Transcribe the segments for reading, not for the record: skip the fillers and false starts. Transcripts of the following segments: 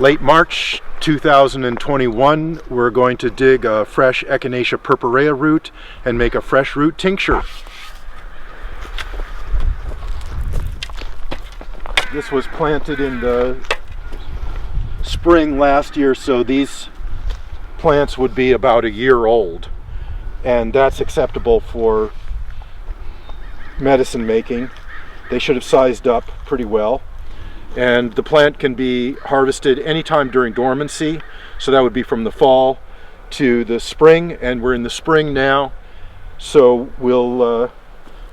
Late March 2021, we're going to dig a fresh Echinacea Purpurea root and make a fresh root tincture. This was planted in the spring last year, so these plants would be about a year old, and that's acceptable for medicine making. They should have sized up pretty well. And the plant can be harvested anytime during dormancy, so that would be from the fall to the spring, and we're in the spring now, so we'll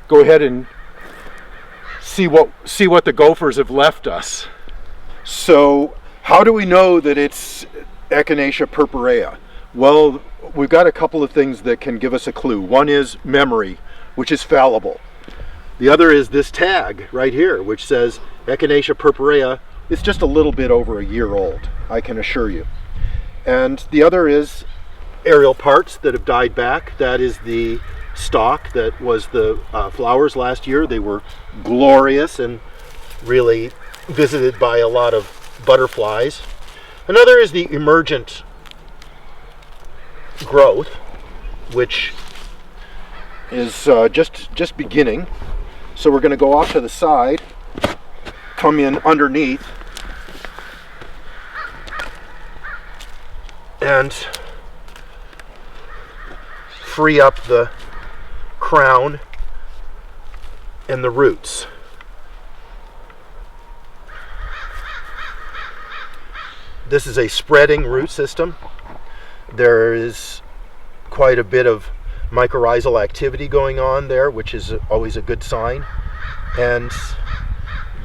go ahead and see what the gophers have left us. So how do we know that it's Echinacea purpurea? Well, we've got a couple of things that can give us a clue. One is memory, which is fallible. The other is this tag right here, which says Echinacea purpurea. It's just a little bit over a year old, I can assure you. And the other is aerial parts that have died back. That is the stalk that was the flowers last year. They were glorious and really visited by a lot of butterflies. Another is the emergent growth, which is just beginning. So we're going to go off to the side, come in underneath, and free up the crown and the roots. This is a spreading root system. There is quite a bit of mycorrhizal activity going on there, which is always a good sign. And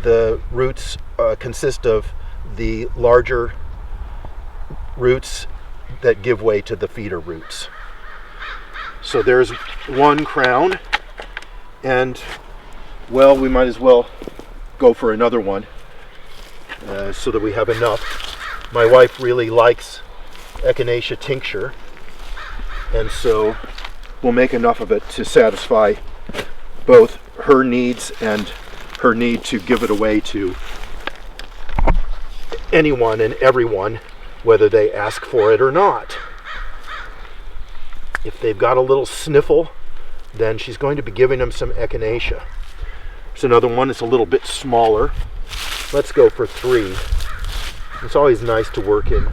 the roots consist of the larger roots that give way to the feeder roots. So there's one crown, and well, we might as well go for another one so that we have enough. My wife really likes Echinacea tincture, and so we'll make enough of it to satisfy both her needs and her need to give it away to anyone and everyone, whether they ask for it or not. If they've got a little sniffle, then she's going to be giving them some Echinacea. There's another one that's a little bit smaller. Let's go for 3. It's always nice to work in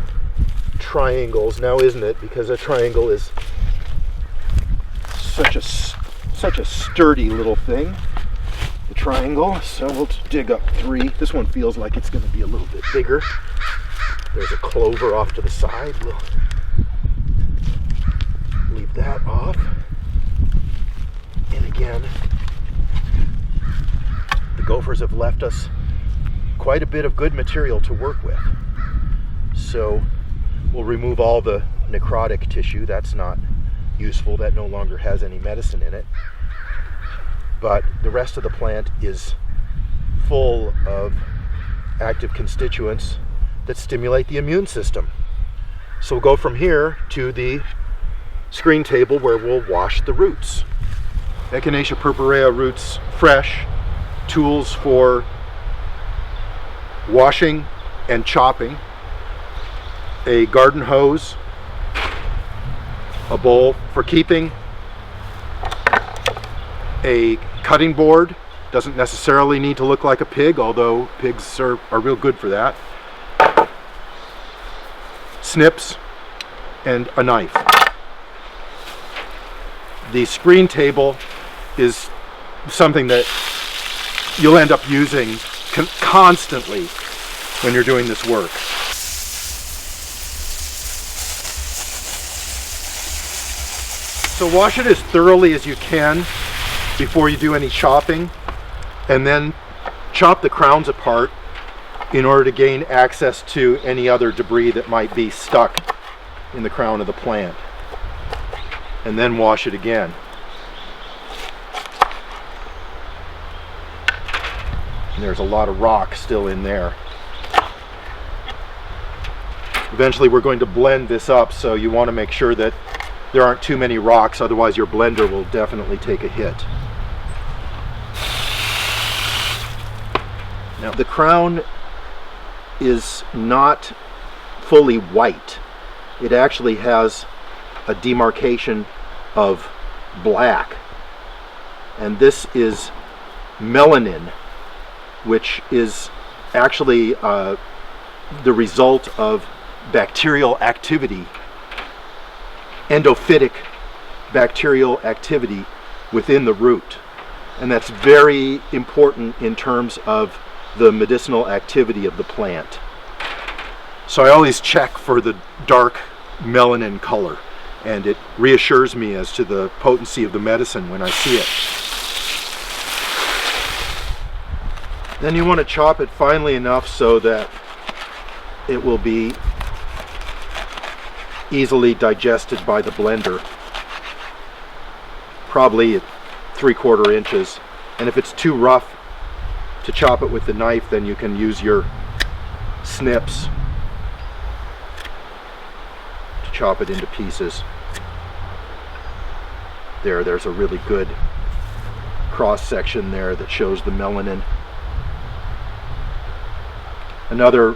triangles now, isn't it? Because a triangle is such a sturdy little thing, the triangle. So we'll dig up 3. This one feels like it's going to be a little bit bigger. There's a clover off to the side. We'll leave that off. And again, the gophers have left us quite a bit of good material to work with. So we'll remove all the necrotic tissue. That's not useful. That no longer has any medicine in it. But the rest of the plant is full of active constituents that stimulate the immune system. So we'll go from here to the screen table where we'll wash the roots. Echinacea purpurea roots fresh, tools for washing and chopping, a garden hose, a bowl for keeping, a cutting board. Doesn't necessarily need to look like a pig, although pigs are real good for that. Snips and a knife. The screen table is something that you'll end up using constantly when you're doing this work. So wash it as thoroughly as you can before you do any chopping, and then chop the crowns apart in order to gain access to any other debris that might be stuck in the crown of the plant. And then wash it again. And there's a lot of rock still in there. Eventually we're going to blend this up, so you want to make sure that there aren't too many rocks, otherwise your blender will definitely take a hit. Now the crown is not fully white. It actually has a demarcation of black. And this is melanin, which is actually the result of bacterial activity, endophytic bacterial activity within the root. And that's very important in terms of the medicinal activity of the plant. So I always check for the dark melanin color, and it reassures me as to the potency of the medicine when I see it. Then you want to chop it finely enough so that it will be easily digested by the blender, probably at 3/4 inches. And if it's too rough to chop it with the knife, then you can use your snips to chop it into pieces. There's a really good cross section there that shows the melanin. Another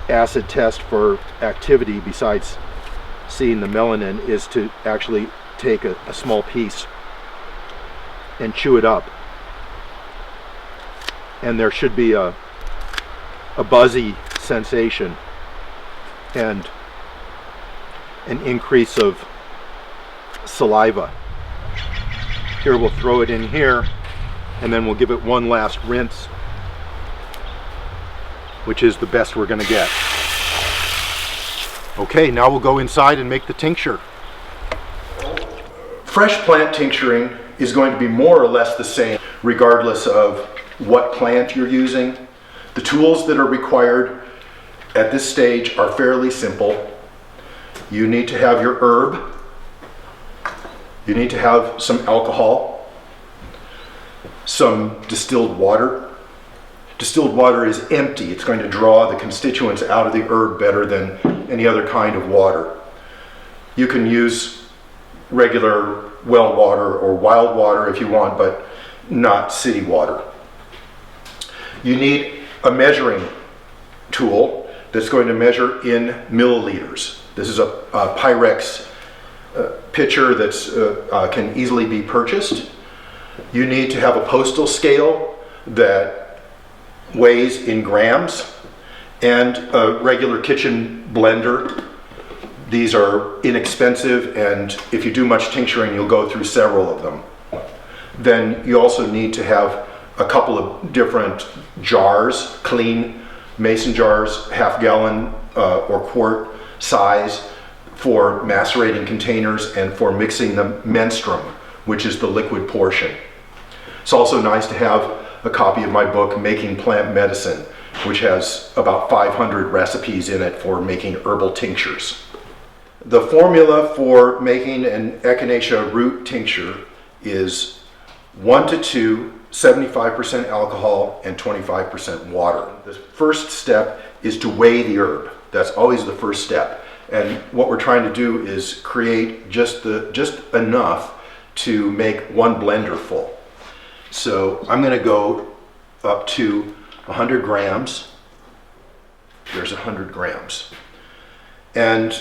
acid test for activity besides seeing the melanin is to actually take a small piece and chew it up. And there should be a buzzy sensation and an increase of saliva. Here we'll throw it in here, and then we'll give it one last rinse, which is the best we're going to get. Okay, now we'll go inside and make the tincture. Fresh plant tincturing is going to be more or less the same regardless of what plant you're using. The tools that are required at this stage are fairly simple. You need to have your herb. You need to have some alcohol, some distilled water. Distilled water is empty. It's going to draw the constituents out of the herb better than any other kind of water. You can use regular well water or wild water if you want, but not city water. You need a measuring tool that's going to measure in milliliters. This is a Pyrex pitcher that can easily be purchased. You need to have a postal scale that weighs in grams, and a regular kitchen blender. These are inexpensive, and if you do much tincturing, you'll go through several of them. Then you also need to have a couple of different jars, clean mason jars, half-gallon or quart size, for macerating containers and for mixing the menstruum, which is the liquid portion. It's also nice to have a copy of my book, Making Plant Medicine, which has about 500 recipes in it for making herbal tinctures. The formula for making an echinacea root tincture is 1 to 2, 75% alcohol and 25% water. The first step is to weigh the herb. That's always the first step. And what we're trying to do is create just enough to make one blender full. So I'm going to go up to 100 grams. There's 100 grams. And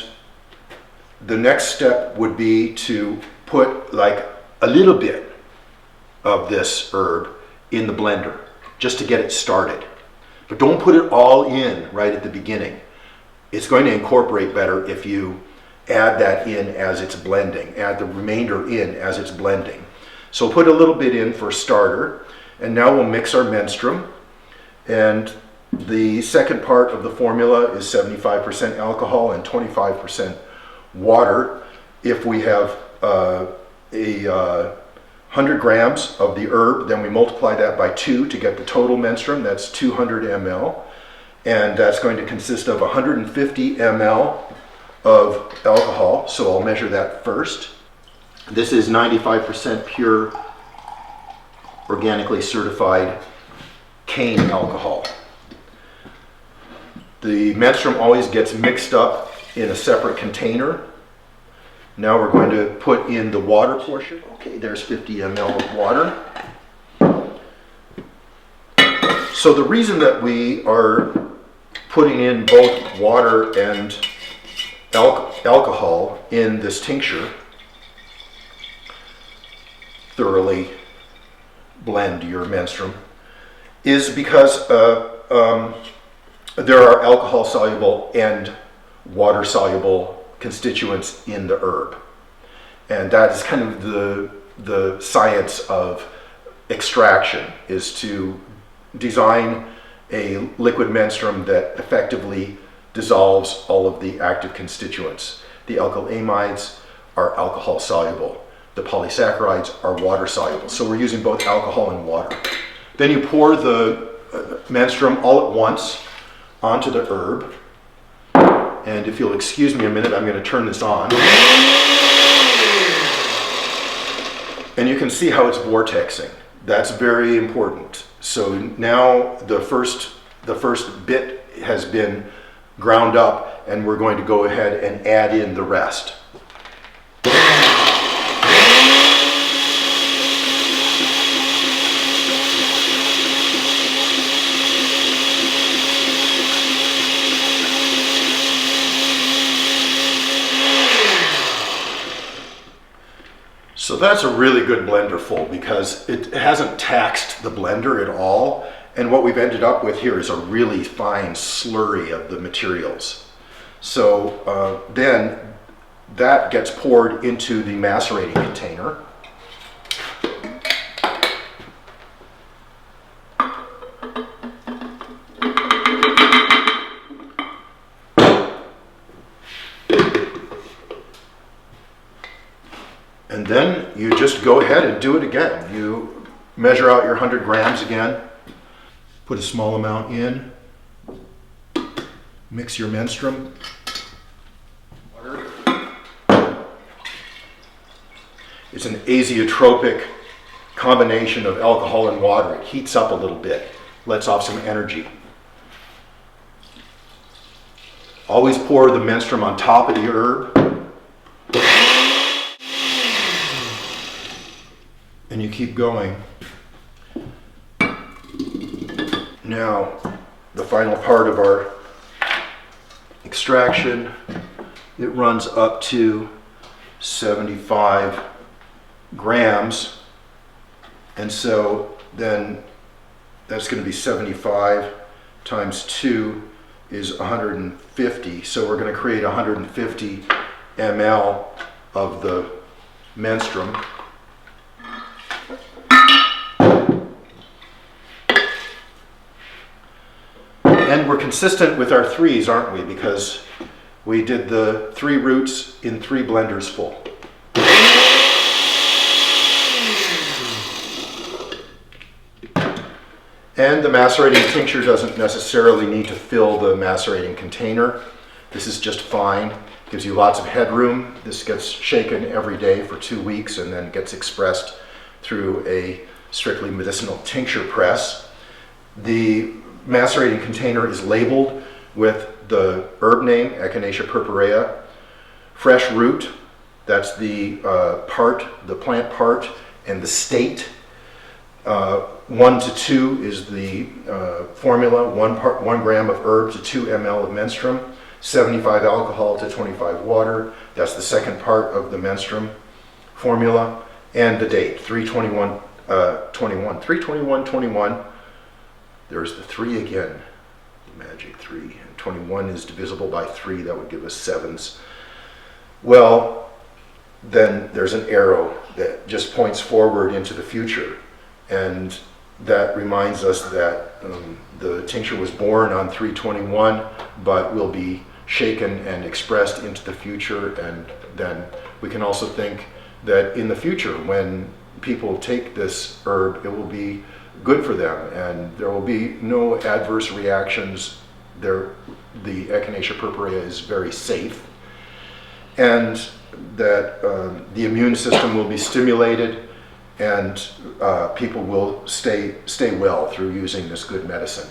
the next step would be to put like a little bit of this herb in the blender just to get it started. But don't put it all in right at the beginning. It's going to incorporate better if you add that in as it's blending, add the remainder in as it's blending. So put a little bit in for starter, and now we'll mix our menstruum. And the second part of the formula is 75% alcohol and 25% water. If we have 100 grams of the herb, then we multiply that by 2 to get the total menstruum. That's 200 ml. And that's going to consist of 150 ml of alcohol. So I'll measure that first. This is 95% pure, organically certified cane alcohol. The menstruum always gets mixed up in a separate container. Now we're going to put in the water portion. Okay, there's 50 ml of water. So the reason that we are putting in both water and alcohol in this tincture, thoroughly blend your menstruum, is because there are alcohol soluble and water soluble constituents in the herb. And that is kind of the science of extraction, is to design a liquid menstruum that effectively dissolves all of the active constituents. The alkylamides are alcohol soluble. The polysaccharides are water soluble. So we're using both alcohol and water. Then you pour the menstruum all at once onto the herb. And if you'll excuse me a minute, I'm going to turn this on. And you can see how it's vortexing. That's very important. So now the first bit has been ground up, and we're going to go ahead and add in the rest. So that's a really good blender full, because it hasn't taxed the blender at all. And what we've ended up with here is a really fine slurry of the materials. So then that gets poured into the macerating container. And then you just go ahead and do it again. You measure out your 100 grams again, put a small amount in, mix your menstruum. It's an azeotropic combination of alcohol and water. It heats up a little bit, lets off some energy. Always pour the menstruum on top of the herb. And you keep going. Now, the final part of our extraction, it runs up to 75 grams. And so then that's going to be 75 times 2 is 150. So we're going to create 150 ml of the menstruum. And we're consistent with our threes, aren't we? Because we did the 3 roots in 3 blenders full. And the macerating tincture doesn't necessarily need to fill the macerating container. This is just fine. Gives you lots of headroom. This gets shaken every day for 2 weeks and then gets expressed through a strictly medicinal tincture press. The macerating container is labeled with the herb name, Echinacea Purpurea. Fresh root, that's the plant part, and the state. 1 to 2 is the formula, 1 gram of herb to 2 ml of menstruum, 75 alcohol to 25 water. That's the second part of the menstruum formula. And the date, 3/21/21. 3/21/21. There's the 3 again, the magic 3. And 21 is divisible by 3, that would give us 7s. Well, then there's an arrow that just points forward into the future. And that reminds us that the tincture was born on 3/21, but will be shaken and expressed into the future. And then we can also think that in the future, when people take this herb, it will be good for them, and there will be no adverse reactions. The Echinacea Purpurea is very safe, and that the immune system will be stimulated, and people will stay well through using this good medicine.